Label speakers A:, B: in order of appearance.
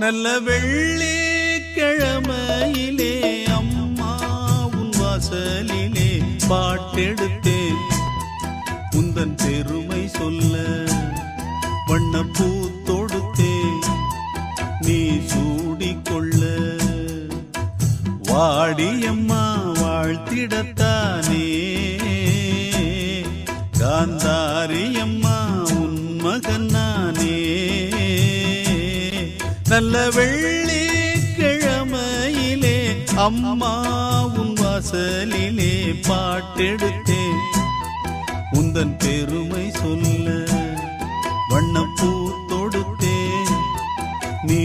A: நல்ல வெள்ளிக்கிழமையிலே அம்மா உன் வாசலிலே பாட்டெடுத்தேன் உந்தன் பெருமை சொல்ல வண்ணப்பூ தொடுத்தேன் நீ சூடிக்கொள்ள வாடியம்மா வாழ்த்திடத்தானே காந்தாரியம்மா உன் மகன் நானே நல்ல வெள்ளிக்கிழமையிலே அம்மா உன் வாசலிலே பாட்டெடுத்தேன் உந்தன் பெருமை சொல்ல வண்ணப்பூ தொடுத்தேன் நீ